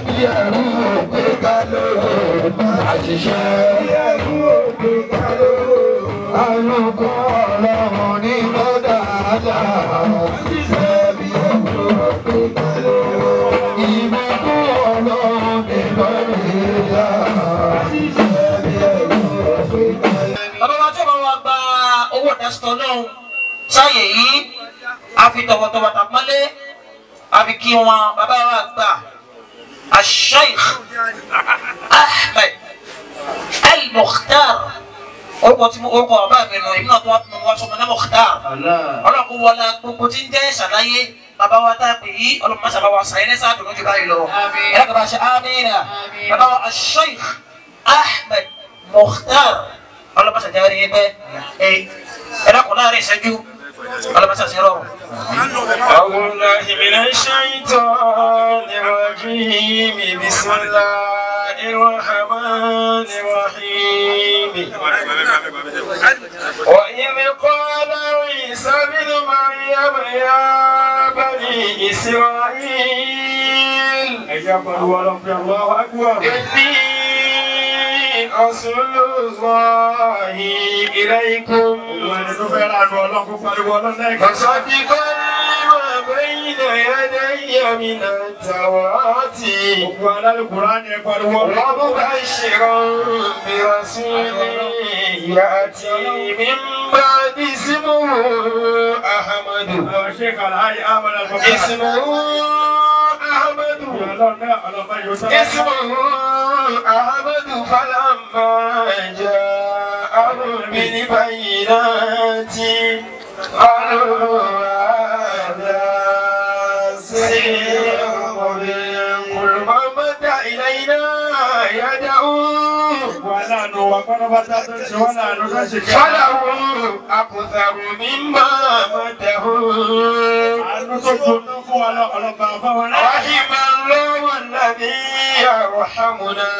bí ẹrú òpè kálò àṣìṣe bí ẹrú òpè kálò àlùkò ọlọ́run ní kódà àṣìṣe bí ẹrú òpè kálò ìbùkún ọlọ́run ní kódà àṣìṣe bí ẹrú òpè kálò. Bàbá wa tí wọ́n wá gba owó ìdásítọ̀ náà sáyè yìí a fi tọ̀wọ̀tọ̀wọ̀ tàpọ́nlé a fi kí wọn bàbá wa gbà Sheikh Ahmed Al-Mukhtar orúkọ tí orúkọ bàbá mi nù ìmúná tó wá sọmọ ní Mukhtar ọlọ́kùn wọlé gbogbo tí ń jẹ́ ìṣàlàyé bàbá wa tá a pè yí ọlọ́mọ sábà wa sàyẹn ní sáà dùnú jù báyìí lọ ẹ̀rọ kò bá ṣe amínà bàbá wa Sheikh Ahmed Mukhtar ọlọ́mọ sàjà rí ẹgbẹ́ ẹ̀rọ kò láàrin ìṣẹ́jú. أعوذ بالله من الشيطان الرجيم بسم الله الرحمن الرحيم وإذ قال عيسى بن مريم يا بني إسرائيل الله أكبر إني رسول الله إليكم مصدقا لما بين يدي من التوراة ومبشرا برسول يأتي من بعد اسمه أحمد اسمه أحمد فلما جاءهم بالبينات قالوا هذا سحر مبين قل من مد إلينا يده فله أكثر مما مده رحم الله الذي يرحمنا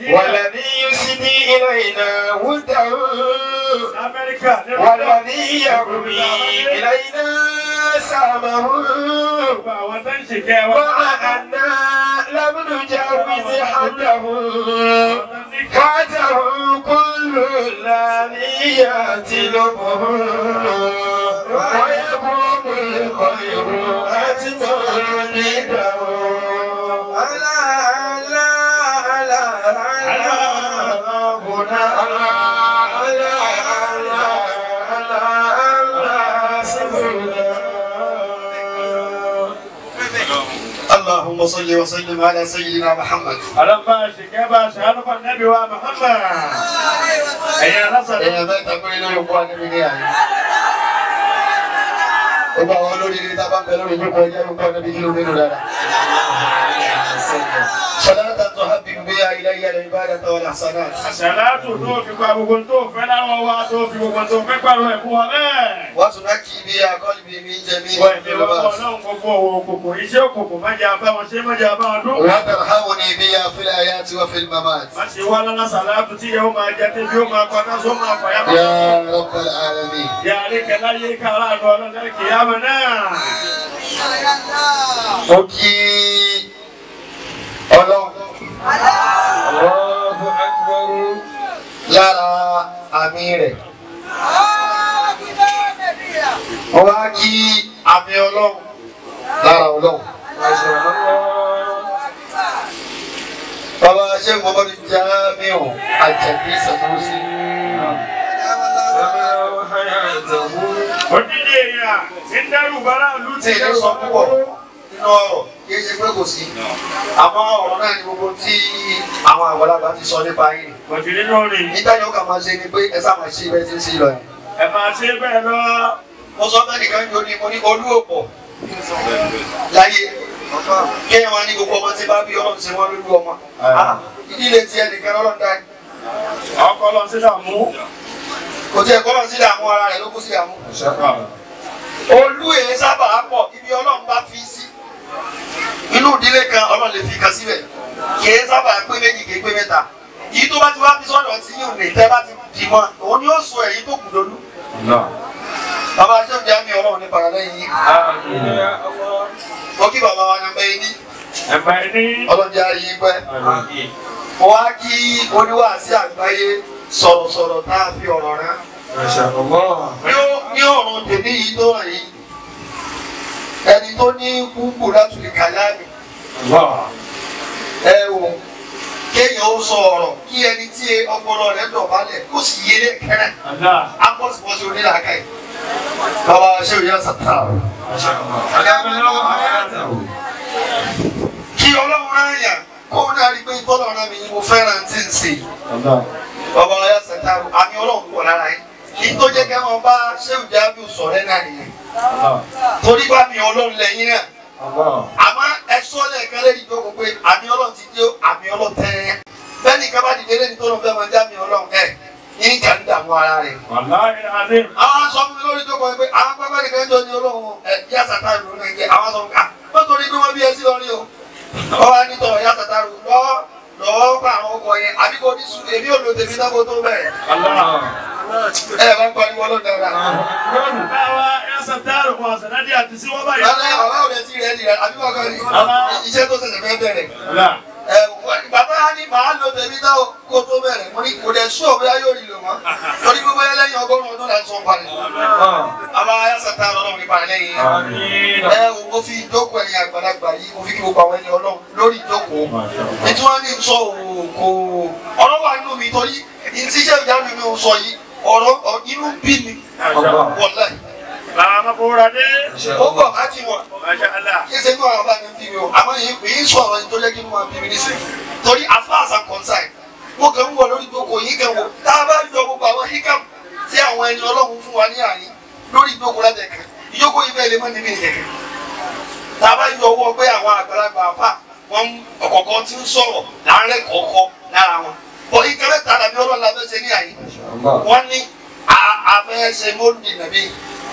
والذي يسدي إلينا وده والذي يرمي إلينا سامه مع أننا لم نجاوز حده فاته كل الذي يتلبه ويقوم الخير أتمنده اللهم صل وسلم على سيدنا محمد. اللهم شكابا شهادة النبي ومحمد. يا نصر. يا من تقول له يقوى النبي يعني. وبا ولولي لتابع بلوري يقوى يقوى النبي كيلو صلاة تحبب بها إلي العبادة والإحسانات. صلاة توفيق أبو كنتو فلا وتوفيق كنتو فكروا يقوى وتنكي بها قلبي من جميع الظلمات. وترحمني بها في الآيات وفي الممات. يا رب العالمين. Oki Ọlọ́run Allahu Akbar lára àmì rẹ̀ ó wá kí àmì Ọlọ́run lára Ọlọ́run bàbá ṣe Muhammadu Jamiu Àjàdí Sanusi tí ilé sọ púpọ̀ nínú ọ̀rọ̀ kìí ṣe pé kò sí àmọ́ ọ̀rọ̀ náà ni gbogbo tí àwọn àgbàlagbà ti sọ nípa yìí nígbà yóò kà máa ṣe ni pé ẹ sáà máa ṣe bẹ́ẹ̀ tí ń sí lọ yẹn. ẹ máa ṣe bẹ́ẹ̀ lọ. mo sọ bẹ́ẹ̀ nìkan ní oní mo ní olú òpó láyé kéèyàn wá ní gbogbo ọmọ tí bá bí ọlọ́run ṣe wọ́n lójú ọmọ ìdílé tí ẹnìkan ọlọ́run dá ọkọ lọ sí dààmú kò tí ẹ kọ́ lọ sí dààmú ara rẹ̀ ló kú sí dààmú. olú èyí sábà pọ̀ ibi ọlọ́run bá fi sí inú ìdílé kan ọlọ́run lè fi kan síbẹ̀ kìí sábà pé méjì kìí pé mẹ́ta yìí tó bá ti wá fi sọ́dọ̀ tí yóò lè tẹ́ bá ti dì mọ́ òun ni ó sọ èyí tó kù lólú. bàbá aṣọ ìjà mi ọlọ́run ní paralẹ́ yìí mo kí bàbá wa nàmbẹ́ yìí ní ọlọ́dẹ ayé pẹ́. mo wá kí oníwàásí àgbáyé sọ̀rọ̀sọ̀rọ̀ tá a fi ọ̀rọ̀ rán. ní ọ̀run tèmi yìí tó hàn yìí ẹni tó ní kúkú láti lè kàlá mi. ẹ wò kéèyàn ó sọ ọ̀rọ̀ kí ẹni tí ọpọlọ rẹ̀ dọ̀bálẹ̀ kó sì yé kẹrẹ akọ́sibọ́sí onílàákà yìí. bàbá ṣé o yẹ sàtà o. kí ọlọ́run rán yàn kó o náà rí pé tọ́lọ̀ náà mi mo fẹ́ràn tí ń sè. bàbá yẹ sàtà o àmì ọlọ́run pọ̀ lára yìí. kí n tó jẹ́ kẹ́ wọn bá ṣé o jẹ́ àbí o sọ̀rọ̀ ẹ̀ náà nìyẹn. torí bá mi ọlọ́run lẹ́yìn náà. àmọ́ ẹ sọ lẹ́ẹ̀kan lẹ́yìn ìjókòó pé àmì ọlọ́run ti dé àmì ọlọ́run tẹ́ẹ̀ bẹ́ẹ̀ ni kábàdì délé ní tó lọ fẹ́ máa já mi ọlọ́run ẹ̀ ní ìjà ń dààmú ara rẹ̀. àwọn sọ fún mi lórí ìjókòó pé àwọn pápá nìkan jọ ní ọlọ́run ẹ̀ yá sàtàrù ló ń jẹ àwọn sọ fún mi wọ́n torí pé wọ́n bí ẹ sí lọ́rí o wọ́n wá nítọ̀ yá sàtàrù lọ́wọ́ pa àwọn ọkọ̀ yẹn àbí kò ní sùn èmi ò lo tèmi náà kó tó bẹ̀rẹ̀. ẹ bá ń pariwo ọlọ́dẹ rà. Bàbá ò lè ti rẹ̀ nìyẹn àbí wọ́n kọ́ ni iṣẹ́ tó ṣẹ̀ṣẹ̀ fẹ́ bẹ̀rẹ̀. Bàbá ní màá lo tèmi náà kó tó bẹ̀rẹ̀ mo ní kò dẹ̀ sún òbí ayé òrì lò mọ́ torí gbogbo ẹ lẹ́yìn ọgọ́rùn-ún ọdún láti sọ parí. Bàbá ayásàtà ọlọ́run nípa lẹ́yìn yẹn. Mo fi ìjókòó ẹ̀yìn àgbàlagbà yìí mo fi kí gbogbo àwọn ẹni ọlọ́run lórí ìjókòó. Ètò wọn ní sọ òkò ọ̀rọ̀ wà nínú mi torí ìtíṣẹ́ ìjà mi ò sọ yìí ọ̀rọ̀ inú bí mi wọ̀lẹ́. Ó bọ̀ láti wọ̀. Kí ṣe ní àwọn bá mi bí mi o. Àmọ́ yìí sọ ọ̀rọ̀ yìí tó jẹ́ kí n máa bí mi nísìnyí. Torí as far as I'm concerned, mo kàn ń wọ̀ lórí ìjókòó yìí kàn wọ̀. Tá a bá yọ gbogbo àwọn hikam tí àwọn ẹni ọlọ́run fún wa ní àyín lórí ìjókòó láti ẹ̀kẹ́. Ìjókòó yìí fẹ́ lè mọ́ níbi ìkẹ̀kẹ́. Tá a bá yọ ọwọ́ pé àwọn àgbàlagbà àfà wọn ọ̀kọ̀ọ̀kan ti ń sọ̀rọ̀ láàárẹ̀ kọ̀ọ̀kan lára wọn. Bọ̀ ìkẹ́lẹ́ tàbí ọlọ́run la fẹ́ ṣe ní àyín. Wọ́n ní afẹ́ ṣe mọ́lùdì nàbí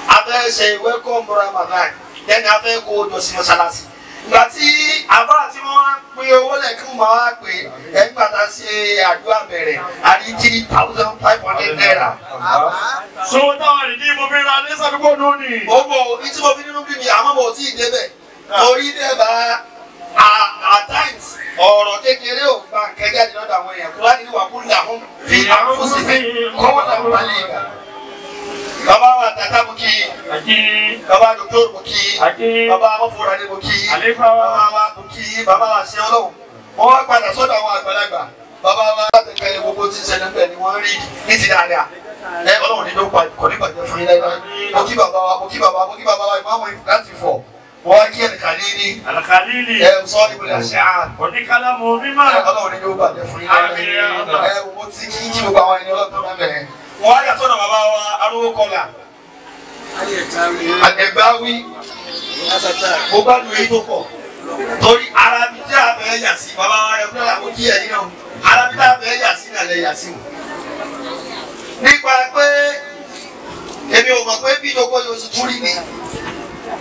afẹ́ ṣe welcome Ramadan lẹ́ni afẹ́ kó o jọ sí mọ́ṣáláṣí. Ìgbà tí àbá tí wọ́n pe owó lẹ́kùn máa wá pé ẹgbà tá a ṣe àdúrà bẹ̀rẹ̀ àrí 3,500 naira. Sọ́wọ́ táwọn àdìdí mo fi ra ní sàdúgbò lónìí. Ó bọ̀ ní tí mo fi nínú bí mi àmọ́ mo tí ì débẹ̀. Torí dẹ́ba at times ọ̀rọ̀ kékeré ò gba kẹjá di lọ́dọ̀ àwọn èèyàn kúrò ní ìwà kúrò àwọn fi àfúnṣe kọ́wọ́ làwọn bá lè gbà. Bàbá wa tata mo kí bàbá dòkítọ́rù mo kí bàbá amọ́fọ́radé mo kí bàbá wa mo kí bàbá wa ṣe ọlọ́run. Wọ́n wá padà sọ́dọ̀ àwọn àgbàlagbà bàbá wa láti pẹ̀lú gbogbo tí ń ṣẹlẹ̀ bẹ́ẹ̀ ni wọ́n rí ní ti dáadáa. Ọlọ́run ní ló kọ́ nípa ìjọ fún yín láíláí. Mo kí bàbá wa ìmáàmù láti fọ̀. Wọ́n wá kí Al-Khalili. Sọ ìbùdó àṣẹ àá. Oníkálámù mímọ́. Ọlọ́run ní ló bàjẹ́ fún yín láíláí. Mo ti kí gbogbo àwọn ẹni ọlọ́run tó máa bẹ̀rẹ̀. Wọ́n á yà sọ́dọ̀ bàbá wa arúgbó kọlà. Àgbẹ̀gbáwí. Mo bá lu èyí tó pọ̀. Torí ara mi tí a fẹ́ yà sí bàbá wa rẹ̀ fúnra mo kí ẹ̀yin náà. Ara mi tí a fẹ́ yà sí nàlẹ́ yà sí. Nípa pé èmi ò mọ̀ pé bí ìjókòó yóò ti túrí ni.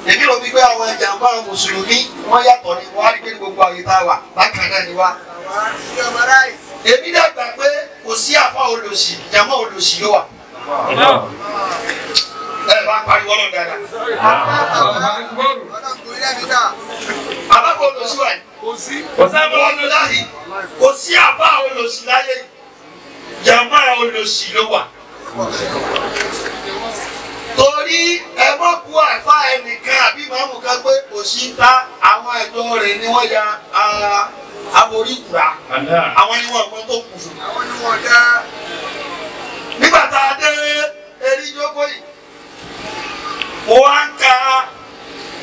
Èmi rò wípé àwọn ìjàmbá mùsùlùmí wọ́n yàtọ̀ ni wọ́n á rí pé gbogbo àyè tá a wà bákan náà ni wá. Èmi dàgbà pé kò sí àfa olòṣì jàmọ́ olòṣì ló wà. Ẹ bá pariwo lọ dáadáa. Àbábọ̀ olòṣì wà ní. Kò sí àfa olòṣì láyé jàmọ́ olòṣì ló wà. Torí ẹ mọ̀ kú àfa ẹnìkan àbí màmú kan pé òṣì ń ta àwọn ẹ̀dọ́ rẹ̀ ni wọ́n ya aborí kura. Àwọn ni wọ́n gbọ́n tó kù fún. Nígbà tá a dé erí jókòó yìí, mo wá ń ka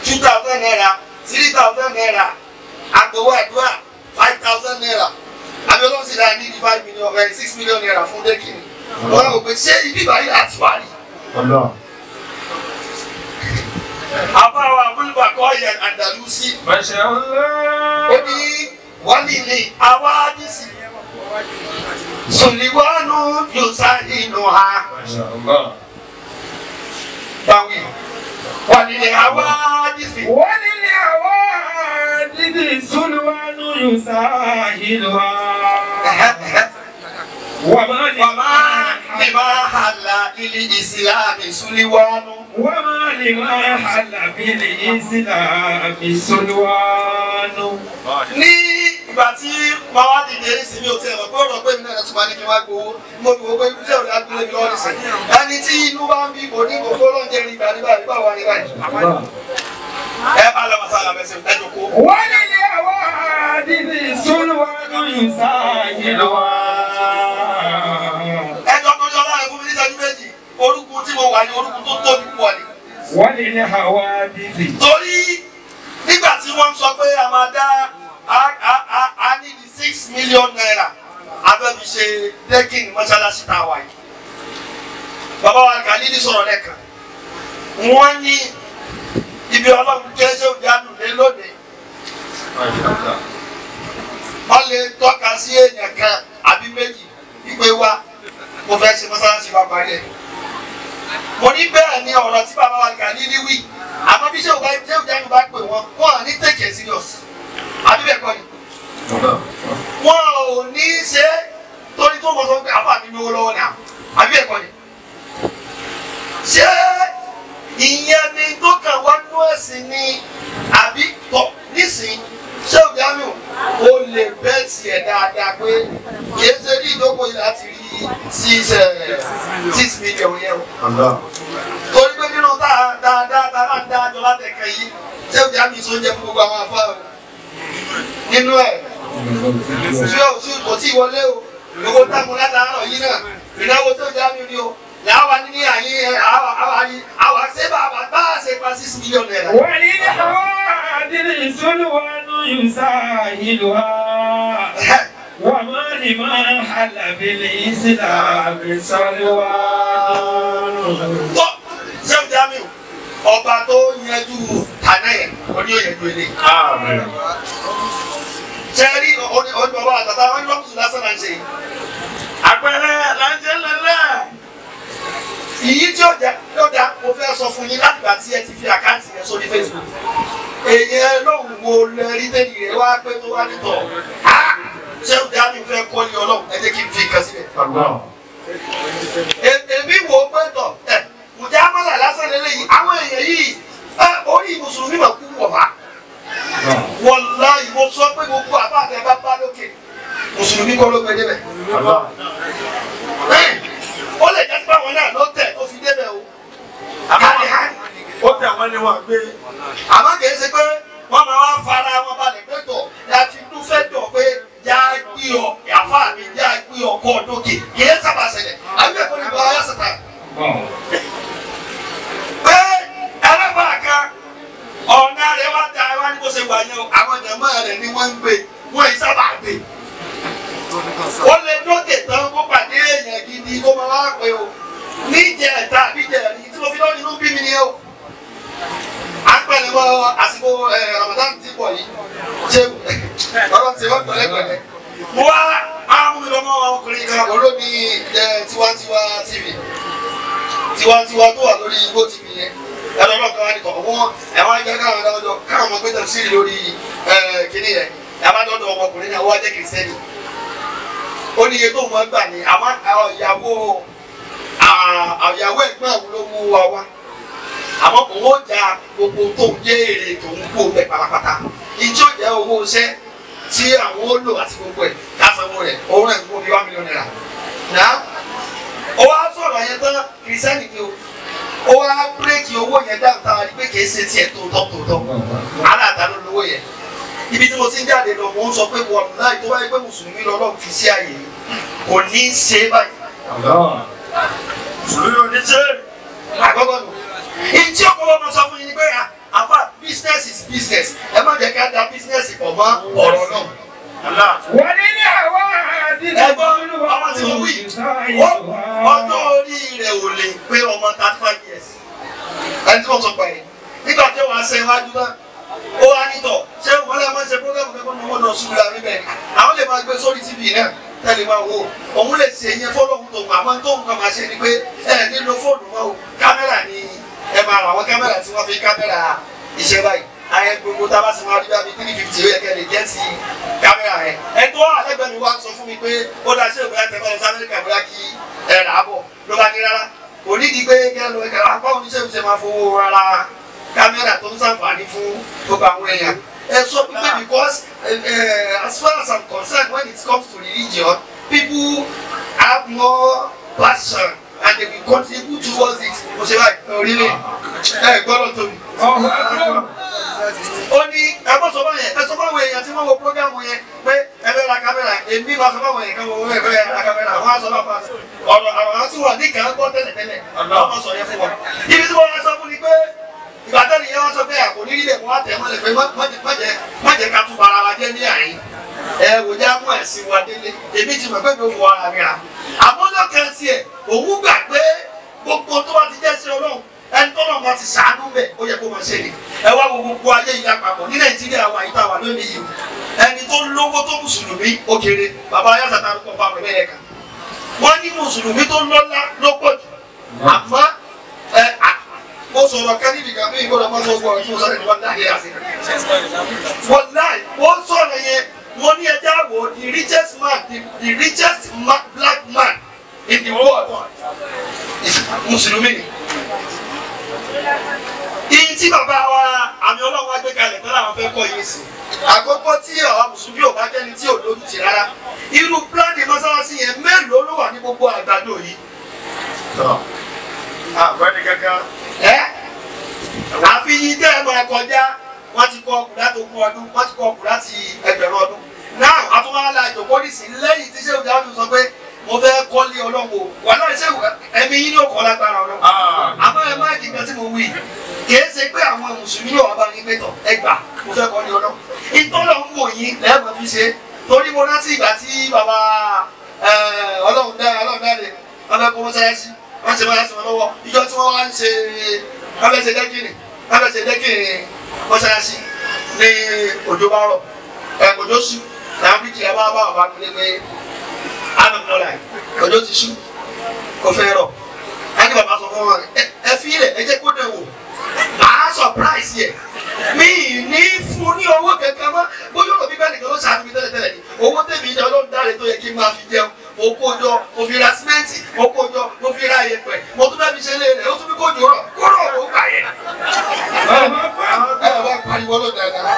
2,000 naira, 3,000 naira, àgbowó àdúrà 5,000 naira. Abíọ́lá sì dáa ní 5 million, 6 million naira fún dẹ́kìnì. Wọ́n rò pé ṣé ibi ìbáyìí láti wá rí? Àbáwọ̀ Abúlùbàkọ́ yẹn Àndàlúsí. Ó ní wọ́n ní ilé àwádìsí. Sùlìwánú Yusa inú ha. Báwí. Wọ́n ní ilé àwádìsí. Wọ́n ní ilé àwádìsí. Sùlìwánú Yusa inú ha. Wàmá lima hàlà ilé ìsìlámì Sùlìwánú. وما لمن حل بالإسلام سلوان. ní ìgbà tí màá wá dìde ìsinmi ò tẹ̀ mọ̀ pé ọ̀rọ̀ pé mi náà tún máa ní kí n wá gbowó mo fi wò pé ibi tí òun á gbélé mi lọ́wọ́ nìsín ẹni tí inú bá ń bí kò ní kókó lọ́njẹ́ ní ìgbà nígbà nígbà wà ní báyìí. ẹ bá lọ masala mẹsẹ̀ ẹ jókòó. wọ́n lè lé àwọn àdìsí sólùwánú ìsáyẹ̀lọ́wọ́. ẹ jọ tó yọ láàrin fún mi níta ní méjì orúkú tí mo wà ní orúkú tó tóbi pọ̀ ni. wọ́n lè lé àwọn àdìsí. torí nígbà tí wọ́n sọ pé a máa dá a ní di 6 million naira abẹ́ fi ṣe dẹ́kìn mọ́ṣáláṣí tá a wà yìí. bàbá wa kà nídìí sọ̀rọ̀ lẹ́ẹ̀kan wọ́n ní ibi ọlọ́run jẹ́ ṣé òjá dùn lé lónìí. wọ́n lè tọ́ka sí èèyàn kan àbí méjì wípé wá mo fẹ́ ṣe mọ́ṣáláṣí bá parí ẹ̀. mo ní bẹ́ẹ̀ ni ọ̀rọ̀ tí bàbá wa kà nídìí wí àmọ́ bí ṣé òjá dùn bá pè wọ́n wọ́n ní take it serious àbí bẹ́ẹ̀ kọ́ ni. wọ́n ò ní ṣe torí tó mọ̀ sọ pé àbá mi lówó lọ́wọ́ ni àbí bẹ́ẹ̀ kọ́ ni. ṣé ìyẹn ni tó kàn wá nú ẹ̀sìn ni àbí tọ̀ nísìn ṣé òbí àmì ò lè bẹ́ẹ̀ tiẹ̀ dáadáa pé kìí ṣe ní ìdókòwò yìí láti rí 6 million yẹn o. torí pé nínú dáadáa dájọ́ látẹ̀kẹ́ yìí ṣé òbí àmì tó ń jẹ́ fún gbogbo àwọn afá o. nínú ẹ̀ tí kò tí ì wọlé o gbogbo táwọn látàárọ̀ yìí náà ìnáwó tó òbí àmì ni o. Láwa ní àyè àwa ṣe bàbá bá a ṣe pa 6 million naira. wọ́n ní àwọn àdìsí sólùwánú ìsáyẹ̀lọ́wọ́. wọ́n máa ní máa hàlà bílẹ̀ ìsìlámù sólùwán. tó ṣé o jẹ́ àmì ọba tó yanjú tànà yẹn o ní òyìnbó ilé. ṣe rí ọba àtàtà wọn ní lọ́kùnrin lásán náà ń ṣe. àpẹẹrẹ làǹṣẹ́ lẹ́lẹ́. Ìyí tí ó dá mo fẹ́ sọ fún yín láti gbà tí ẹ ti fi àkáǹtì yẹn sórí Facebook. Èyàn lóhùn wo lẹ́rí tẹ́lẹ̀ rẹ̀ wá pé tó wá nítọ̀. Ṣé ó dá mi fẹ́ kọ́lé ọlọ́run ẹ jẹ́ kí n fi nǹkan sílẹ̀. Èmi wò ó pé tọ̀ ǹjẹ́ amọ̀là lásán lélẹ́yìí àwọn èèyàn yìí orí mùsùlùmí mà kú wọ̀ wá. Wallahi mo sọ pé gbogbo àbáàtẹ̀ bá bá lókè mùsùlùmí kọ́ ló gbé débẹ̀. Ó lè jẹ́ pé àwọn náà ló tẹ̀ tó fi débẹ̀ o. Ó tẹ̀ wọ́n ní wọn gbé. Àmọ́ kìí ṣe pé wọ́n máa wá fara wọn balẹ̀ pé tọ̀ láti tún fẹ́ tọ̀ pé já gbé ọ àfa mi já gbé ọ kọ́ dókè kìí sábà ṣẹlẹ̀. Àbí ẹ̀kọ́ ni bọ́ ayé sọ̀tà. Pé ẹlẹ́fàá kan ọ̀nà rẹ̀ wá da wá ní bó ṣe wà yẹn o. Àwọn jàmáà rẹ̀ ni wọ́n ń gbé wọ́n yìí sábà gbé. Ó lè dókè tán kó pàdé èèyàn gidi kó máa wá pé o níjẹ ẹ̀ta àbíjẹ ẹ̀rí tí mo fi lọ́ọ́ nínú bí mi ni o. À ń pẹ̀lú mọ́ àsìkò Ramadan ti pọ̀ yìí ṣé ọ̀rọ̀ ti wọ́n pẹ̀lẹ́pẹ̀lẹ́. Mo wá àwọn mi lọ́mọ ọkùnrin kan olómi Tiwantiwa TV Tiwantiwa tó wà lórí Igbó TV yẹn ẹ̀rọ ọlọ́kan wá ní kọ̀ọ̀kan wọ́n ẹ̀wọ̀n ajá káwọn ọ̀dọ́ káwọn ọmọ gbé tẹ̀síìrì lórí kíní yẹn abádọ́dọ̀ ọmọkùnrin náà wọ́n jẹ́ kìrìsìtẹ́nì. Ó ní iye tó mọ̀ gbà ní àmọ́ ìyàwó ẹ̀gbọ́n àwọn ló mú wa wá àmọ́ kò wọ́n ja gbogbo tó ń jẹ́ èrè tó ń kó bẹ́ẹ̀ pátápátá ìjọ jẹ́ owó iṣẹ́ tí àwọn ó lò àti gbogbo ẹ̀ kásanwó rẹ̀ owó rẹ̀ kó bí 1 million naira. Náà ó wá sọ̀rọ̀ yẹn tán kìrìsìtẹ́nì ni o ó wá bírèkì owó yẹn dáhùn táwọn ẹni pé kìí ṣe tiẹ̀ tòótọ́ aláàtà ló lówó yẹn. Ibi tí mo ti ń jáde lọ mo ń sọ pé wọ́n láì tó wáyé pé mùsùlùmí lọ́lọ́run fi sí àyè yìí kò ní í ṣe báyìí. Mùsùlùmí ò ní ṣe àkọ́kọ́ nù. Ìtí ọ̀pọ̀lọpọ̀ máa sọ fún yín ni pé àfa business is business ẹ má jẹ́ ká da business pọ̀ mọ́ ọ̀rọ̀ náà. wọ́n ní àwọn àdìsí ẹ̀gbọ́n ọmọ tí mo wí ọjọ́ orí rẹ̀ ò lè pé ọmọ 35 years. Ẹni tí wọ́n sọ pé nígbà tí wọ́n á ṣe iwájú náà ó wá nítọ̀ ṣé wọ́n lè máa ń ṣe program kẹ́kọ̀ọ́ ní wọ́n lọ sùúrù láàrin bẹ́ẹ̀ àwọn lè máa gbé sórí TV náà tẹ́lẹ̀ máa wò òun lè ṣe yẹn fọ́lọ́hún tó àmọ́ tó nǹkan máa ṣe ni pé ẹ nílò fóònù mọ́ o kámẹ́rà ni ẹ máa rà àwọn kámẹ́rà tí wọ́n fi kámẹ́rà iṣẹ́ báyìí ayé gbogbo tá a bá ti máa rí bí 350 ó yẹ kẹ́ lè jẹ́ ti kámẹ́rà yẹn ẹ tó àlẹ́gbẹ̀ẹ́ mi wá sọ fún mi pé ó dá sí òbí àtẹ̀kọ́ lọ sí Amẹ́ríkà bóyá kí ẹ rà á bọ̀ ló bá ní rárá kò ní di pé kí ẹ lọ apá oníṣẹ́ ìṣe máa fowó rárá kámẹ́rà tó ń ṣàǹfààní fún gbogbo àwọn èèyàn. Ẹ sọ pé because as far as I'm concerned when it comes to religion people have more passion and they will contribute towards it. Mo ṣe báyìí orílẹ̀ gbọ́dọ̀ tóbi. Ó ní ẹgbọ́sọ̀ bá yẹn ẹsọ báwọn èèyàn tí wọ́n wo programu yẹn pé ẹgbẹ́ ra kámẹ́rà èmi máa sọ báwọn èèyàn kan wọ́n ẹgbẹ́ ra kámẹ́rà wọ́n á sọ bá fa ọ̀rọ̀ àwọn tí wọ́n ní kàn án gbọ́ tẹ́lẹ̀tẹ́lẹ̀ wọ́n sọ yẹn fún wọn. Ibi tí wọ́n sọ fún ni pé ìbàdàn nìyẹn wọ́n sọ pé àkò ní ilé wọn á tẹ̀ wọ́n lè pé má jẹ́ ká tún bara wa jẹ́ ní àyín. Ẹ wò já mú ẹ̀sìn wa délé èmi ti mọ̀ pé mi ò wọ ara mi rà. Àmọ́jọ́ kan sí ẹ̀ òun gbà pé gbogbo tó bá ti jẹ́ sí Ọlọ́run ẹni tó náà bá ti sàánú bẹ̀ ó yẹ kó máa ṣe ni. Ẹ wá gbogbo ayé yìí lápapọ̀ ní Nàìjíríà wa ìta wà lónìí yìí ẹni tó lówó tó mùsùlùmí ó kéré bàbá ayásàtà ló kọ́ fún àwọn ẹ̀mẹ́rẹ̀ kan. Wọ́n ní mùsùlùmí tó lọ́lá ló pọ̀ jù àmọ́ mo sọ̀rọ̀ kan níbi kan bí ìgbọ́dọ̀ máa sọ ọgbọ̀n tí mo sọ̀rọ̀ nípa láàyè àti wọ́n láì wọ́n sọ̀rọ̀ yẹn mo ní ẹja wo the richest black man in the world is mùsùlùmí ni. Iye tí bàbá wa àmì ọlọ́run wá gbé kalẹ̀ tẹ́lẹ̀ àwọn fẹ́ kọ́ yìí sí. Àkọ́kọ́ tí àwọn mùsùlùmí ò bá jẹ́ni tí ò lójú ti rárá. Irú pílánì mọ́sálásí yẹn mélòó ló wà ní gbogbo àgbàdo yìí. Àgbẹ̀ni kankan. Àfi yín tẹ́ ẹ máa kọjá wọ́n ti kọ́ ọkùnrin láti ogún ọdún wọ́n ti kọ́ ọkùnrin láti ẹgbẹ̀rún ọdún. Náà àtúwálá ìjọ̀kọ́ ní sí lẹ́yìn tí sẹ́wọ̀n dáhùn sọ pé mo fẹ́ kọ́lé ọlọ́wọ́ wà láì ṣe ẹ̀mí yín ní òkọ́ lágbára ọlọ́wọ́. Àmọ́ ẹ máa kìkan tí mo wí kìí ṣe pé àwọn mùsùlùmí náà wà bá yín pẹ́tọ̀ ẹgbà mo fẹ́ kọ́lé ọlọ́wọ́. Ìtọ́lọ̀ ń wò yín lẹ́ẹ̀mọ́ fi ṣe torí mo rántí ìgbà tí bàbá ọlọ́run dáre wọ́n fẹ́ kó mọ́sálásí wọ́n ṣe mọ́sálásí wọn lọ́wọ́ ìjọ tí wọ́n wá ń ṣe abẹ́sẹ̀ dẹ́kìnì mọ́sálásí ní òjò bá rọ̀ òjò sùn làwọn bíkì ẹ bá bàbá mi lé pé anamọ́lá òjò ti sùn kò fẹ́ rọ̀ á ní bàbá sọ fún wọn ẹ fi ilẹ̀ ẹ jẹ́ kó dẹ̀ wò màá surprise yẹ mi ní fún ní owó kankan mọ́ bóyá òbí bẹ́ẹ̀ nìkan ló ṣàánú mi tẹ́lẹ̀tẹ́lẹ̀ ni owó tẹ̀mí ìjà ọlọ́run dáre tó yẹ kí n máa fi jẹun mo kó jọ mo fi ra símẹ́ǹtì mo kó jọ mo fi ra iyẹ̀pẹ̀ mo tún bẹ́ẹ̀ fi ṣe lé rẹ̀ ó tún fi kó jò rọ̀ kó rọ̀ ó gbà yẹn. ẹ bá pariwo ló dáadáa.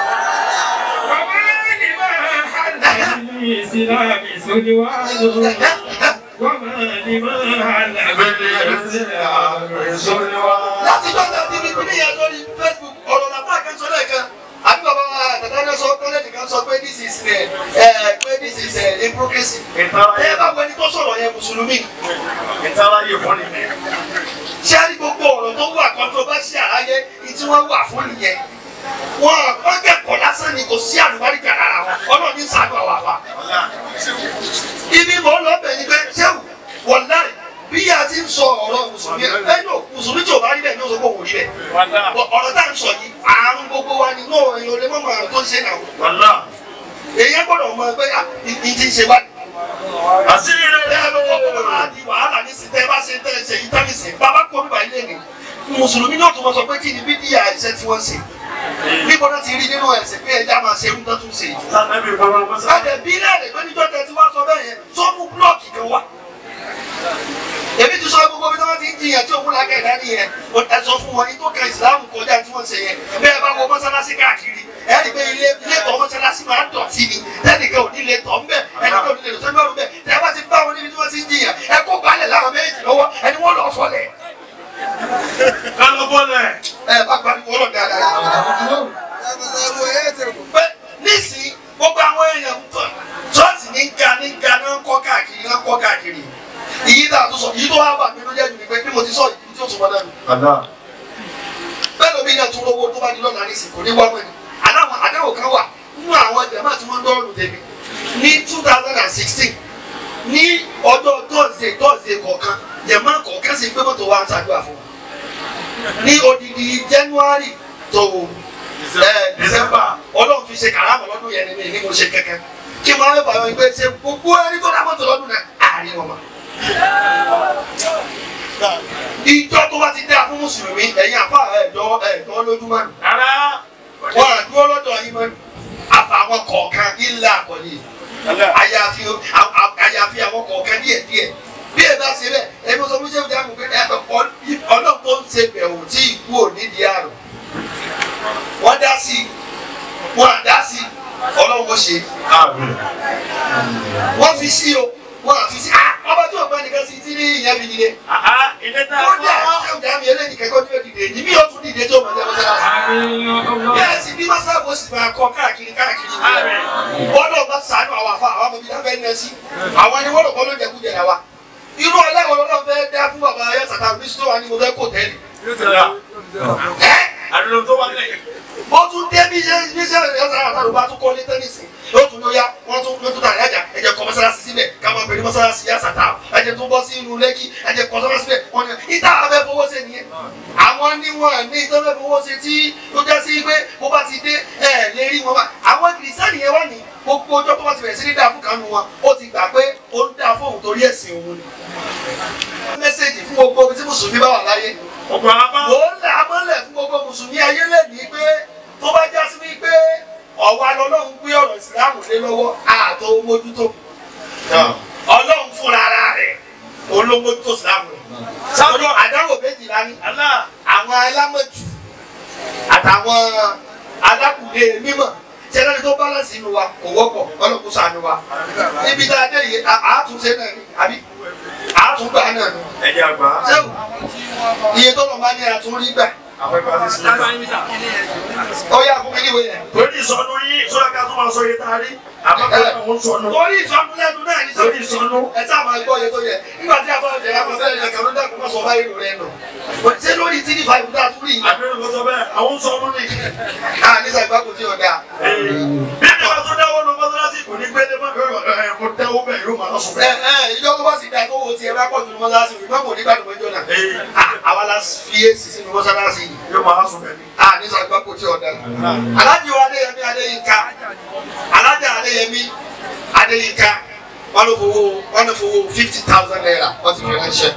Láti dọ́tà tí mi bí yẹn lórí Facebook ọ̀rọ̀ làbá kan sọ lẹ́ẹ̀kan àbí bàbá tàtàlẹ́ sọ tọ́lẹ́tì kan sọ pé this is hypocrisy. Ẹ bá wọ ẹni tó sọ̀rọ̀ yẹn mùsùlùmí. Ṣé a ní gbogbo ọ̀rọ̀ tó wà controversial ayé tí wọ́n wà fún nìyẹn? Wọ́n kẹ́kọ̀ọ́ lásán ni kò sí àlùbáríkà lára wọn ọlọ́run ní sàánú àwọn àfa. Ibi mò ń lọ bẹ̀ ni pé ṣéwù wọ̀n láì bí a ti ń sọ ọ̀rọ̀ mùsùlùmí mùsùlùmí tí ò bá rí bẹ́ẹ̀ ní oṣù kò wò rí bẹ́ẹ̀. Ọ̀rọ̀ tá à ń sọ yìí àrùn gbogbo wa ni náà èèyàn lè mọ̀mọ́ àrùn tó ń ṣe náà. Èèyàn gbọ́dọ̀ mọ̀ pé ìdí ṣe wá. Àṣírí rẹ̀ ẹ̀ lọ́wọ́ máa di wàhálà ní sí tẹ́ bá ṣe tẹ́ ṣe yìí tẹ́lẹ̀ sí. Bàbá kọ́ bíbá ilé ni mùsùlùmí náà tún mọ̀ sọ pé kí ni bídíà iṣẹ́ tí wọ́n ṣe. Níbo náà ti rí nínú ẹ̀sìn pé ẹja máa ṣe ń tọ́tún ṣe. Àdẹ̀ bí lẹ́rẹ̀ pé níjọ́ tẹ ti wá sọ bẹ́ẹ̀ yẹn sọ́mú búlọ́ọ̀kì kan wà. Èmi ti sọ gbogbo bí wọ́n ti ń jiyàn tí òun lákẹ́ ìdá nìyẹn ẹ sọ fún wọn ní tó kan ìsìláàmù kọjá tí wọ́n ṣe yẹn bẹ́ẹ̀ bá wọ mọ́sálásí káàkiri ẹ rí pé ilé tọ́ mọ́sálásí máa ń dọ̀tí ni tẹ́nìkan ò ní lè tọ́ ń bẹ̀ ẹnìkan ò ní lè lọ sọ́jú ọ̀run bẹ̀ tẹ́ bá ti bá wọn níbi tí wọ́n ti ń jiyàn ẹ kó gbálẹ̀ láwọn méjì lọ́wọ́ ẹni wọ́n lọ fọlẹ̀. Ẹ bá gbàdúgbò lọ dáadáa. Nísìnyí gbogbo àwọn èèyàn ṣọ́ọ̀ṣì ní ga náà kọ́ káàkiri ìyí tá a tó sọ yìí tó wá bà mí ló jẹ́ jù ní pé bí mo ti sọ yìí tí ó tún wọ́n dànù. Bẹ́ẹ̀ lómi náà tún lówó tó bá di lọ́nà ní ìsìnkú ní wọ́n mọ̀ ní. Àdáwò kan wà nínú àwọn jàmáà tí wọ́n ń dọ́ọ̀lù tèmi ní 2016 ní ọjọ́ tọ́sídẹ̀ẹ́ kọ̀ọ̀kan jàmáà kọ̀ọ̀kan sì gbé mọ́tò wa ń ṣàdúrà fún wọn. Ní odidi January tó December Ọlọ́run fi ṣe kàrámọ̀ lọ́dún yẹn ní mo ṣe kẹ́kẹ́ kí wọ́n á bá wọn gbé ṣe gbogbo ẹni tó dá mọ́tò lọ́dún náà àárín wọn. Ìjọ tó bá ti dá fún mùsùlùmí ẹ̀yin àfa ẹ̀dọ́ lójúmọ́ ni. Wọ́n á dúró lọ́dọ̀ yín mọ́ ni. Àfa àwọn kọ̀ọ̀kan ilé àkọ́lé. Àyàfi àwọn kọ̀ọ̀kan díẹ̀díẹ̀. Bí ẹ bá ṣe bẹ́ẹ̀, ẹni mo sọ fún ṣé o jẹ́ àmọ̀ pé ṣe bẹ̀wò tí ìkú ò nídìí àrùn wọ́n dá sí wọ́n á dá sí ọlọ́run ṣe wọ́n fi sí o wọ́n á fi sí ọba tí ògbọ́n nìkan sí tí ní ìyẹn fi dìde ó dẹ̀ ṣé òjá mi eléyìí kẹ́kọ̀ọ́ ní òdìdè ní bí ó tún dìde tí ó mọ̀ ní mọ́sálásí bẹ́ẹ̀ sì bí mọ́sálásí ó sì máa kọ́ káàkiri wọ́n náà bá sàánú àwọn àfa àwọn ọmọ ibi náà fẹ́ ní ẹ sí àwọn ni wọ́n lò kọ́ ló jẹ kújẹ náà wa irú ọlẹ́wọ̀n lọ́wọ́ fẹ́ dá fún bàbá ayé sàtàrù bí sọ́wọ́n ni mo fẹ́ kó tẹ́lẹ̀ àdúrà tó wà lẹ́yìn. ó tún dé bí iṣẹ́ ìyọ́sára àtàrù bá tún kọ́ ní tẹ́nìsì yóò tún lóyá wọ́n tún tàrí àjà ẹ̀jẹ̀ kọ́ mọ́sálásí síbẹ̀ káwọn bẹ̀rẹ̀ mọ́sálásí yá sàtà ẹ̀jẹ̀ tó bọ́ sí inú lẹ́kì ẹ̀jẹ̀ kọ́ sọ́mọ́ síbẹ̀ wọ́n ní ìta abẹ́ fowó ṣe nìyẹn àwọn níwọ̀n ní ìtọ́fẹ́ fowó ṣe tí ó jẹ́ sí pé bó bá ti dé ẹ̀ lè rí wọn bá àwọn kìrìsìtẹ́nì yẹn wà ní gbogbo ọjọ́ tó bá ti bẹ̀rẹ̀ sí ní dáa fún kanú wọn ó ti gbà pé ó ń dáa fóun torí ẹ̀sìn òun ni. mẹ́sẹ̀gì fún gbogbo ibi tí mùsùlùmí bá wà láyé wò ó là á mọ́lẹ̀ fún gbogbo mùsùlùmí ayé lẹ́nìí pé tó bá já sí wípé ọ̀wá lọ́lọ́run gbé ọ̀rọ̀ ìsìláàmù lé lọ́wọ́ àtò mójútó ọlọ́run fúnra ara rẹ̀ òun ló mójútó ìsìláàmù rẹ̀ sáwọn àdáwò méjìlá ní àwọn alámọ̀jù àtàwọn alákùnrin mímọ̀ tẹ́lẹ̀ tó bálànsì inú wa kò wọ́pọ̀ ọlọ́kùn sànù wa níbi tá a dé yìí àátúnṣe náà ni àbí àátúngbà náà ni ẹ̀jẹ̀ àgbà sẹ́wù iye tó lọ máa ní àtúnrí gbà. ó yà fún mi níwèé yẹn. torí ìsọnù yín sọ́dọ̀ ká tó máa sọ iye tá a rí àbábẹ́ àwọn sọnù. torí ìsọnù lẹ́nu náà ní torí ìsọnù. ẹ tá a máa gbọ́ iye tó yẹ nígbà tí a bá jẹ àwọn fẹ́ẹ́ lè kàwé dàkú má sọ báyìí lò rẹ nù. ṣé lórí tí ní fàìbù dáa tún rí yìí. àbẹ̀rẹ̀ ló sọ bẹ́ẹ̀ àwọn sọnù ni. ní sàgbà kò tí ò dáa. bí ẹni bá tún dáwọ́ lọ mọ́sálásí kò ní gbé dé mọ́ kó dáwọ́ bẹ́ẹ̀ yóò máa sọ bẹ́ẹ̀. ìjọ tó bá sì dáa tó wo tiẹ̀ bá pọ̀ jù mọ́sálásí ìgbà kò ní gbàdúrà mọ́jọ́ náà. àwa la fi èsì sínú mọ́sálásí yóò máa sọ bẹ́ẹ̀ ni. ní sàgbà kò tí ò dáa. alájì wa Adéyẹmí Adéyínká alájà Adéyínká wọn ló fowó 50,000 naira wọn ti fi ránṣẹ́